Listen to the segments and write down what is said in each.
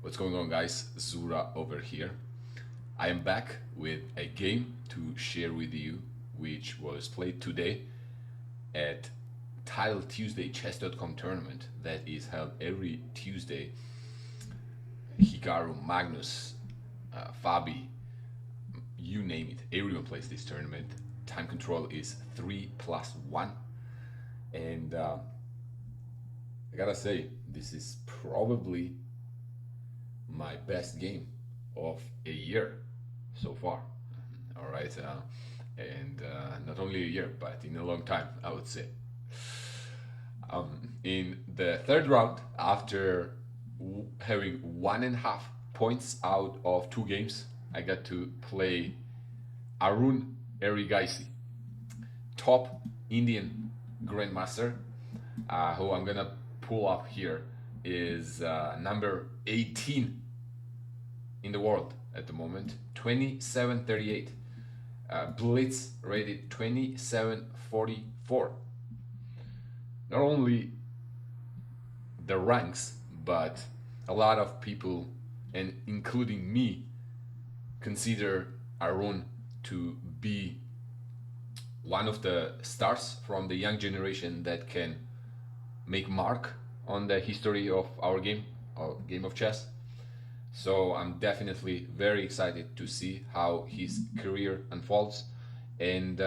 What's going on, guys? Zura over here. I am back with a game to share with you, which was played today at Title Tuesday Chess.com tournament that is held every Tuesday. Hikaru, Magnus, Fabi, you name it, everyone plays this tournament. Time control is 3+1, and I gotta say, this is probably my best game of a year so far. All right, and not only a year, but in a long time, I would say. In the third round, after having 1.5 points out of 2 games, I got to play Arjun Erigaisi, top Indian grandmaster, who I'm gonna pull up here is number 18 in the world at the moment, 2738. Blitz rated 2744. Not only the ranks, but a lot of people, and including me, consider Arjun to be one of the stars from the young generation that can make mark on the history of our game of chess. So I'm definitely very excited to see how his career unfolds. And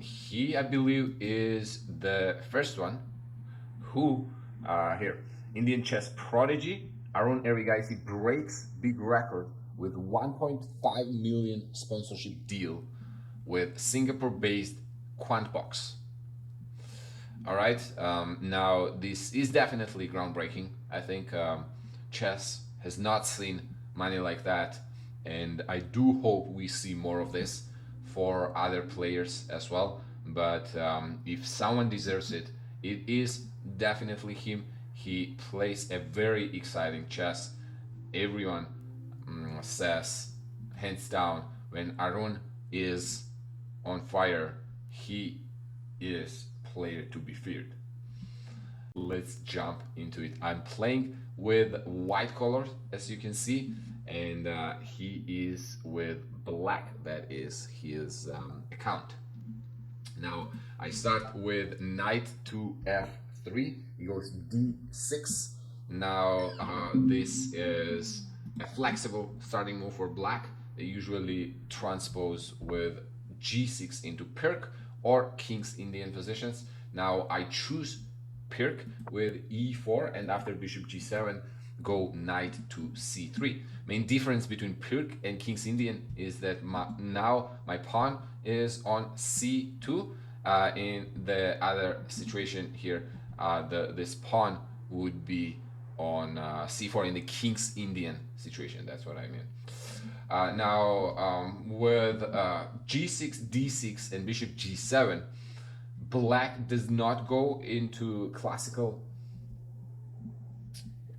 he, I believe, is the first one who, here, Indian Chess Prodigy, Arjun Erigaisi breaks big record with 1.5 million sponsorship deal with Singapore-based Quantbox. All right, now this is definitely groundbreaking. I think chess has not seen money like that, and I do hope we see more of this for other players as well. But if someone deserves it, it is definitely him. He plays a very exciting chess. Everyone says, hands down, when Arjun is on fire, he is player to be feared. Let's jump into it. I'm playing with white colors, as you can see, and he is with black. That is his account. Now I start with knight to f3. He goes d6. Now this is a flexible starting move for black. They usually transpose with g6 into Pirk or King's Indian positions. Now I choose Pirk with e4, and after bishop g7, go knight to c3. Main difference between Pirk and King's Indian is that now my pawn is on c2. In the other situation here, this pawn would be on c4 in the King's Indian situation. That's what I mean. Now with g6, d6, and bishop g7, black does not go into classical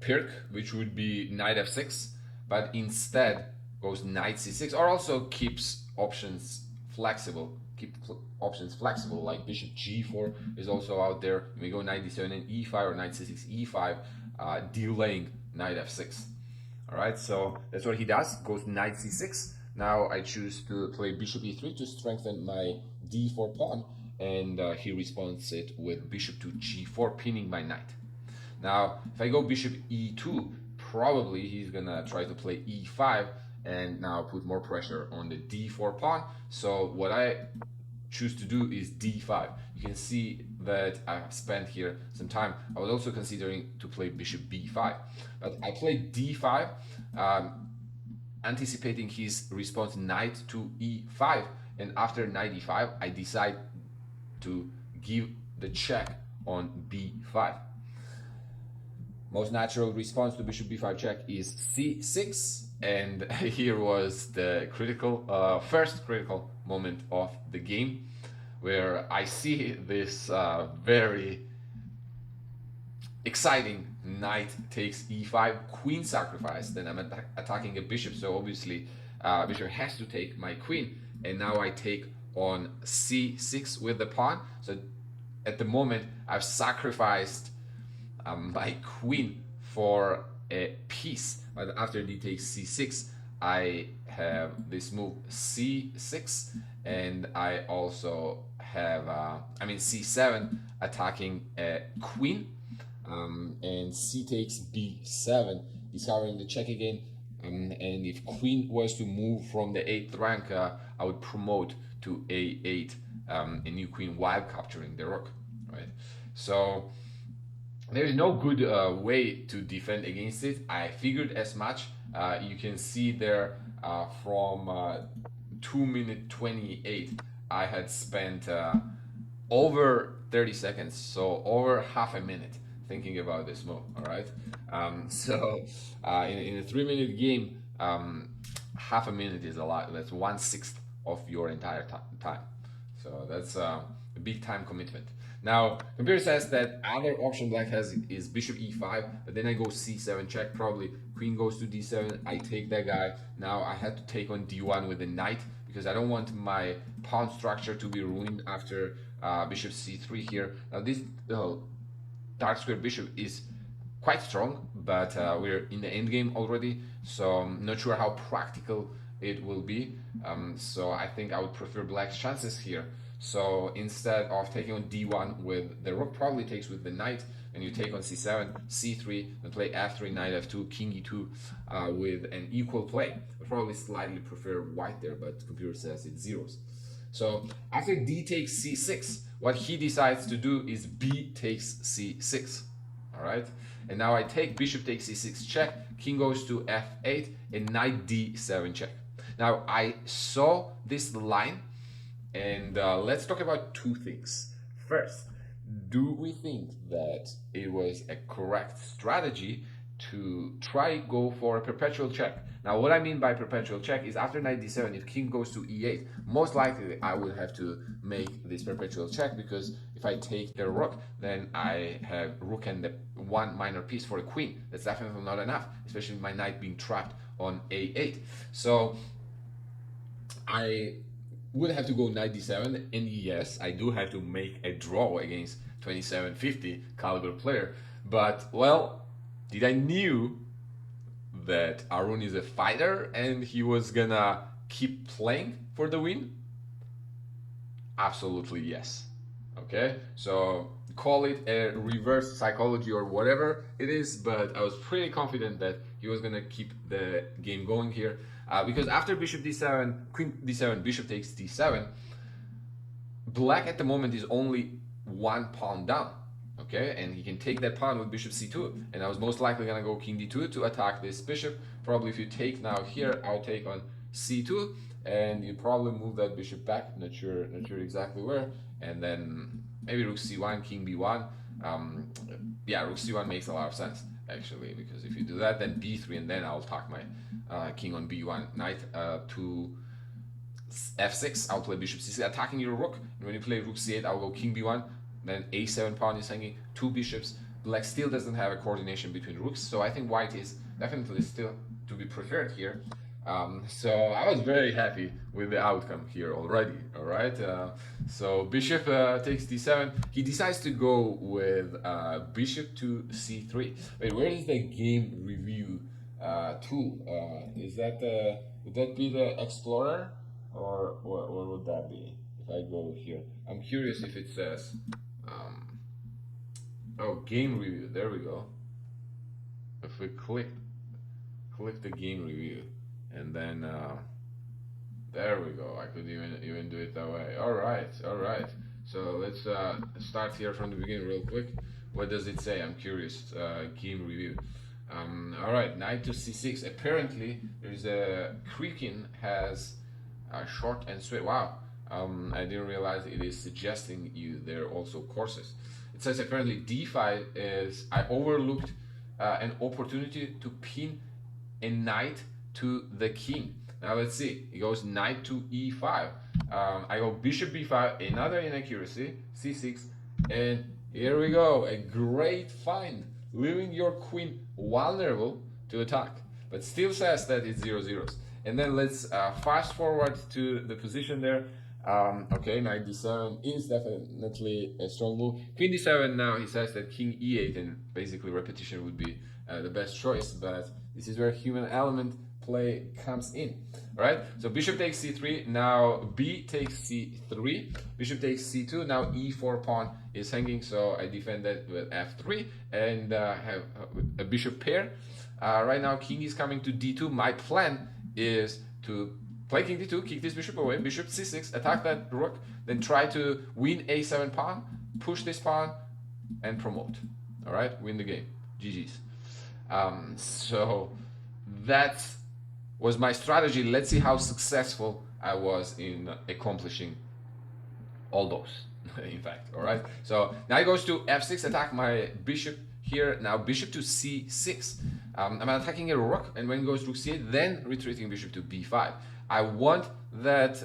Pirk, which would be knight f6, but instead goes knight c6, or also keeps options flexible. Like bishop g4 is also out there. You may go knight d7 and e5, or knight c6, e5, delaying knight f6. All right, so that's what he does. Goes knight c6. Now I choose to play bishop e3 to strengthen my d4 pawn, and he responds it with bishop to g4, pinning my knight. Now, if I go bishop e2, probably he's gonna try to play e5 and now put more pressure on the d4 pawn. So what I choose to do is d5. You can see that I've spent here some time. I was also considering to play bishop b5, but I played d5, anticipating his response knight to e5, and after knight e5, I decide to give the check on b5. Most natural response to bishop b5 check is c6, and here was the first critical moment of the game, where I see this very exciting knight takes e5, queen sacrifice. Then I'm attacking a bishop, so obviously bishop has to take my queen, and now I take on c6 with the pawn. So at the moment I've sacrificed my queen for a piece. But after d takes c6, I have this move c6, and I also have c7 attacking a queen, and c takes b7, discovering the check again. And if queen was to move from the 8th rank, I would promote to a8 a new queen while capturing the rook, right? So there is no good way to defend against it. I figured as much. You can see there from 2 minute 28, I had spent over 30 seconds, so over half a minute thinking about this move. All right. In a 3-minute game, half a minute is a lot. That's 1/6 of your entire time. So that's a big time commitment. Now, computer says that other option black has is bishop e5, but then I go c7 check, probably queen goes to d7, I take that guy. Now I had to take on d1 with the knight, because I don't want my pawn structure to be ruined after bishop c3 here. Now this dark square bishop is quite strong, but we're in the end game already, so I'm not sure how practical it will be. So I think I would prefer black's chances here. So instead of taking on d1 with the rook, probably takes with the knight, and you take on c7, c3, and play f3, knight f2, king e2 with an equal play. I probably slightly prefer white there, but computer says it's zeros. So after d takes c6, what he decides to do is b takes c6. All right, and now I take bishop takes c6 check, king goes to f8, and knight d7 check. Now I saw this line, and let's talk about two things. First, do we think that it was a correct strategy to try go for a perpetual check? Now, what I mean by perpetual check is after knight d7, if king goes to e8, most likely I would have to make this perpetual check, because if I take the rook, then I have rook and the one minor piece for a queen. That's definitely not enough, especially my knight being trapped on a8. So I would have to go knight d7, and yes, I do have to make a draw against 2750 caliber player. But well, did I knew that Arjun is a fighter and he was gonna keep playing for the win? Absolutely yes. Okay, so call it a reverse psychology or whatever it is, but I was pretty confident that he was gonna keep the game going here, because after bishop d7, queen d7, bishop takes d7, black at the moment is only 1 pawn down. Okay, and he can take that pawn with bishop c2, and I was most likely gonna go king d2 to attack this bishop. Probably if you take now here, I'll take on c2, and you probably move that bishop back, not sure exactly where, and then maybe rook c1, king b1. Yeah, rook c1 makes a lot of sense actually, because if you do that, then b3, and then I'll attack my king on b1, knight to f6, I'll play bishop c6, attacking your rook, and when you play rook c8, I'll go king b1, then a7 pawn is hanging, 2 bishops. Black still doesn't have a coordination between rooks, so I think white is definitely still to be preferred here. So I was very happy with the outcome here already. All right, so bishop takes d7. He decides to go with bishop to c3. Wait, where is the game review tool? Is that would that be the Explorer, or what would that be? If I go here, I'm curious if it says. Oh, game review. There we go. If we click the game review, and then there we go. I could even do it that way. All right. So let's start here from the beginning real quick. What does it say? I'm curious. Game review. All right, knight to c6. Apparently, there's a Krikin has short and sweet. Wow. I didn't realize it is suggesting you there also courses. It says apparently d5 is, I overlooked an opportunity to pin a knight to the king. Now let's see, it goes knight to e5. I go bishop b5, another inaccuracy, c6, and here we go, a great find, leaving your queen vulnerable to attack, but still says that it's 0-0. And then let's fast forward to the position there. Okay, knight d7 is definitely a strong move. Queen d7 now, he says that king e8 and basically repetition would be the best choice, but this is where human element play comes in. All right, so bishop takes c3, now b takes c3, bishop takes c2, now e4 pawn is hanging, so I defend that with f3 and have a bishop pair. Right now king is coming to d2. My plan is to play king d2, kick this bishop away, bishop c6, attack that rook, then try to win a7 pawn, push this pawn, and promote. All right, win the game. GG's. So that was my strategy. Let's see how successful I was in accomplishing all those, in fact. All right, so now he goes to f6, attack my bishop here. Now bishop to c6. I'm attacking a rook, and when he goes rook c8, then retreating bishop to b5. I want that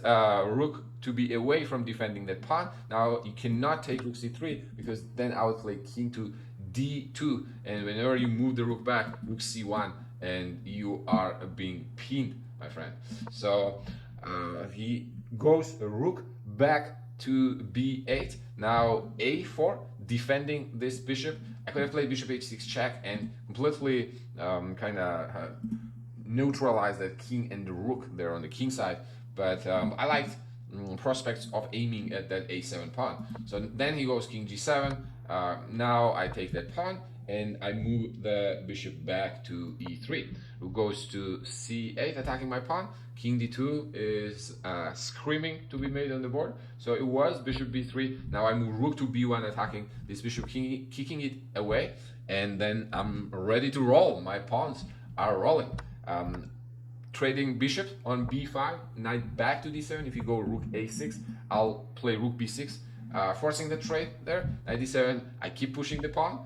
rook to be away from defending that pawn. Now you cannot take rook c3 because then I would play king to d2, and whenever you move the rook back, rook c1, and you are being pinned, my friend. So he goes rook back to b8. Now a4, defending this bishop. I could have played bishop h6 check and completely kind of neutralize that king and the rook there on the king side, but I liked prospects of aiming at that a7 pawn. So then he goes king g7. Now I take that pawn and I move the bishop back to e3. Rook goes to c8, attacking my pawn. King d2 is screaming to be made on the board. So it was bishop b3. Now I move rook to b1, attacking this bishop, kicking it away, and then I'm ready to roll. My pawns are rolling. Trading bishop on b5, knight back to d7. If you go rook a6, I'll play rook b6, forcing the trade there. Knight d7, I keep pushing the pawn.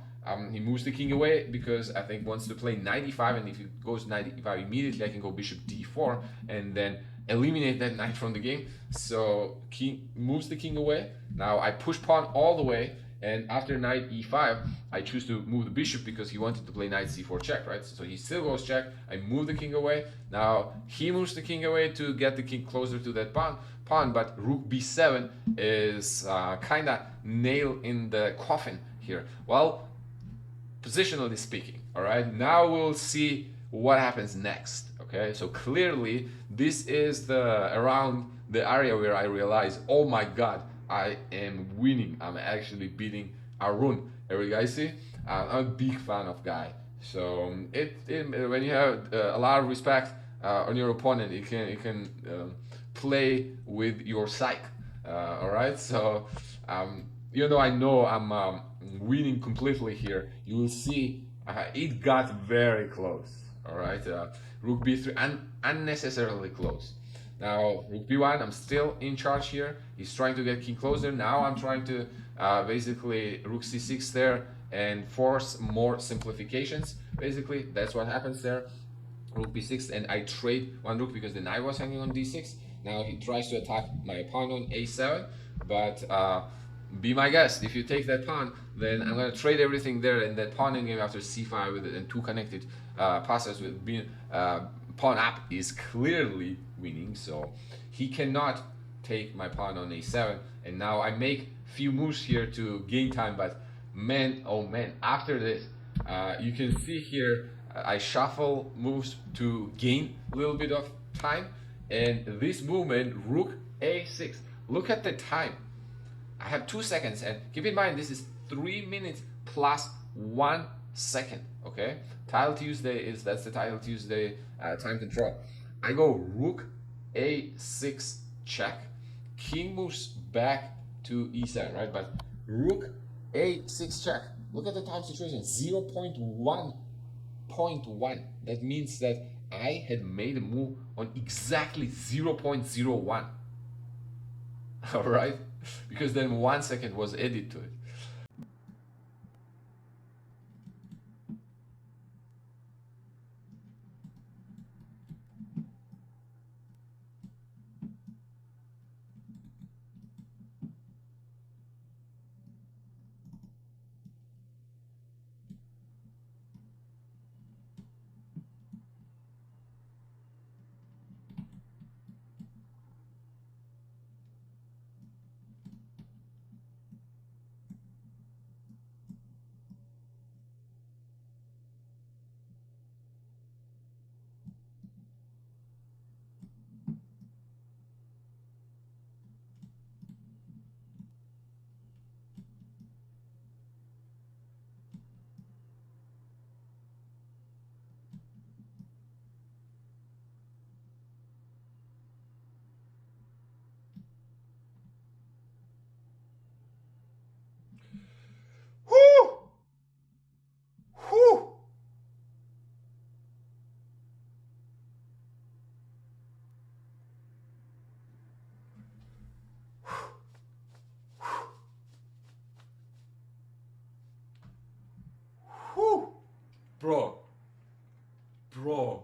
He moves the king away because I think wants to play knight e5, and if he goes knight e5 immediately, I can go bishop d4 and then eliminate that knight from the game. So king moves the king away. Now I push pawn all the way, and after knight e5, I choose to move the bishop because he wanted to play knight c4 check, right? So he still goes check. I move the king away. Now he moves the king away to get the king closer to that pawn, but rook b7 is kind of nail in the coffin here. Well, positionally speaking, all right? Now we'll see what happens next, okay? So clearly, this is around the area where I realize, oh my God, I am winning. I'm actually beating Arjun Erigaisi. I'm a big fan of guy. So when you have a lot of respect on your opponent, it can play with your psyche. All right. So even though I know I'm winning completely here, you will see it got very close. All right. Rook b3 unnecessarily close. Now rook b1, I'm still in charge here. He's trying to get king closer. Now I'm trying to basically rook c6 there and force more simplifications. Basically, that's what happens there. Rook b6, and I trade one rook because the knight was hanging on d6. Now he tries to attack my pawn on a7, but be my guest. If you take that pawn, then I'm gonna trade everything there, and that pawn in game after c5 with it, and two connected passes with being pawn up is clearly winning. So he cannot take my pawn on a7, and now I make few moves here to gain time. But man, oh man, after this, you can see here I shuffle moves to gain a little bit of time, and this movement, rook a6. Look at the time. I have 2 seconds, and keep in mind this is 3 minutes plus 1 second. Okay, Tile Tuesday that's the Tile Tuesday time control. I go rook a6 check, king moves back to e7, right? But rook a6 check. Look at the time situation, 0.1. That means that I had made a move on exactly 0.01. All right, because then 1 second was added to it. Bro. Bro.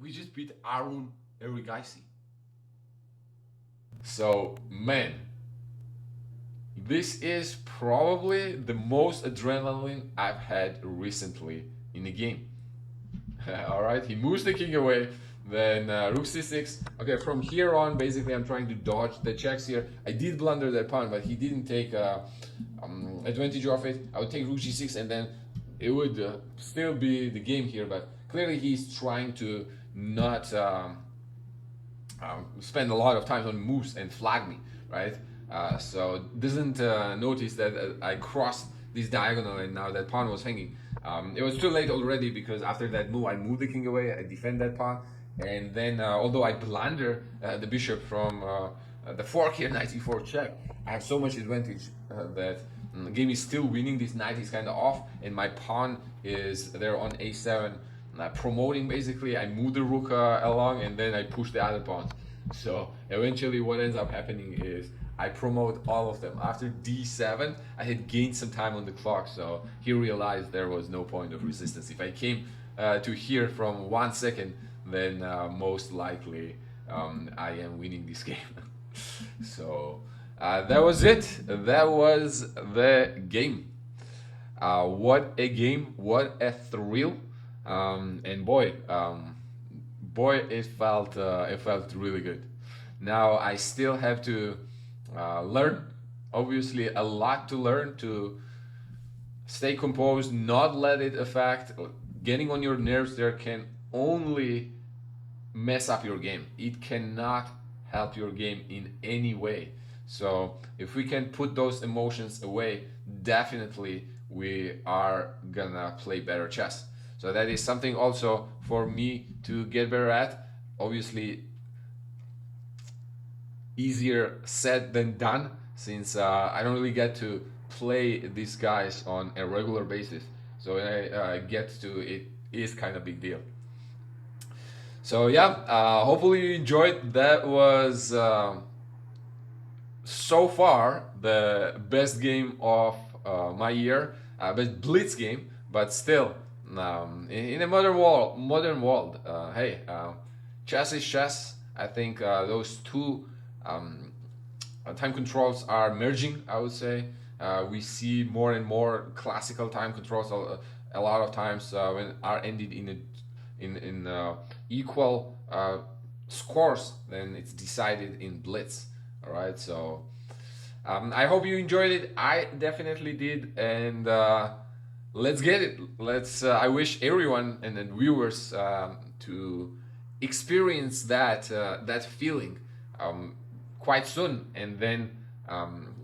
We just beat Arjun Erigaisi. So, man, this is probably the most adrenaline I've had recently in a game. Alright, he moves the king away, then rook c6. Okay, from here on, basically I'm trying to dodge the checks here. I did blunder that pawn, but he didn't take advantage of it. I would take rook g6 and then it would still be the game here, but clearly he's trying to not spend a lot of time on moves and flag me, right? So doesn't notice that I crossed this diagonal and now that pawn was hanging. It was too late already because after that move I moved the king away, I defend that pawn, and then although I blunder the bishop from the fork here, knight e4 check, I have so much advantage that the game is still winning. This knight is kind of off and my pawn is there on a7, promoting basically. I move the rook along and then I push the other pawn. So eventually what ends up happening is I promote all of them. After d7, I had gained some time on the clock, so he realized there was no point of resistance. If I came to here from 1 second, then most likely I am winning this game. So that was it. That was the game. What a game! What a thrill! And boy, it felt really good. Now I still have to learn, obviously a lot to learn, to stay composed, not let it affect. Getting on your nerves there can only mess up your game. It cannot help your game in any way. So if we can put those emotions away, definitely we are gonna play better chess. So that is something also for me to get better at. Obviously easier said than done, since I don't really get to play these guys on a regular basis. So when I get to it, is kind of big deal. So yeah, hopefully you enjoyed. That was so far the best game of my year, best blitz game, but still in a modern world, hey, chess is chess. I think those two time controls are merging, I would say. We see more and more classical time controls a lot of times when are ended in equal scores, then it's decided in blitz. All right, so I hope you enjoyed it. I definitely did, and let's get it. Let's. I wish everyone and the viewers to experience that feeling quite soon, and then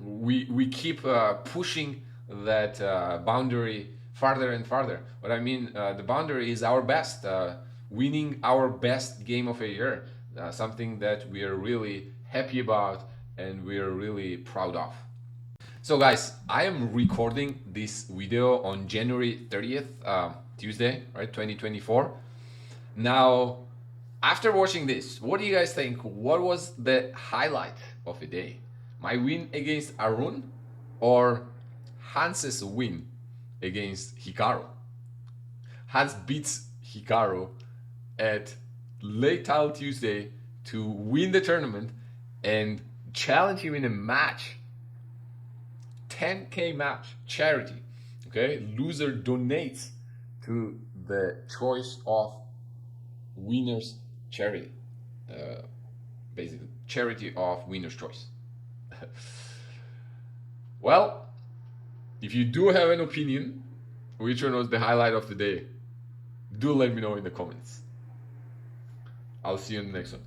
we keep pushing that boundary farther and farther. What I mean, the boundary is our best, winning our best game of a year, something that we are really happy about and we are really proud of. So guys, I am recording this video on January 30th, Tuesday, right, 2024. Now, after watching this, what do you guys think? What was the highlight of the day? My win against Arjun or Hans's win against Hikaru? Hans beats Hikaru at late Tile Tuesday to win the tournament and challenge him in a match. 10K match, charity. Okay, loser donates to the choice of winner's charity, basically charity of winner's choice. Well, if you do have an opinion which one was the highlight of the day, do let me know in the comments. I'll see you in the next one.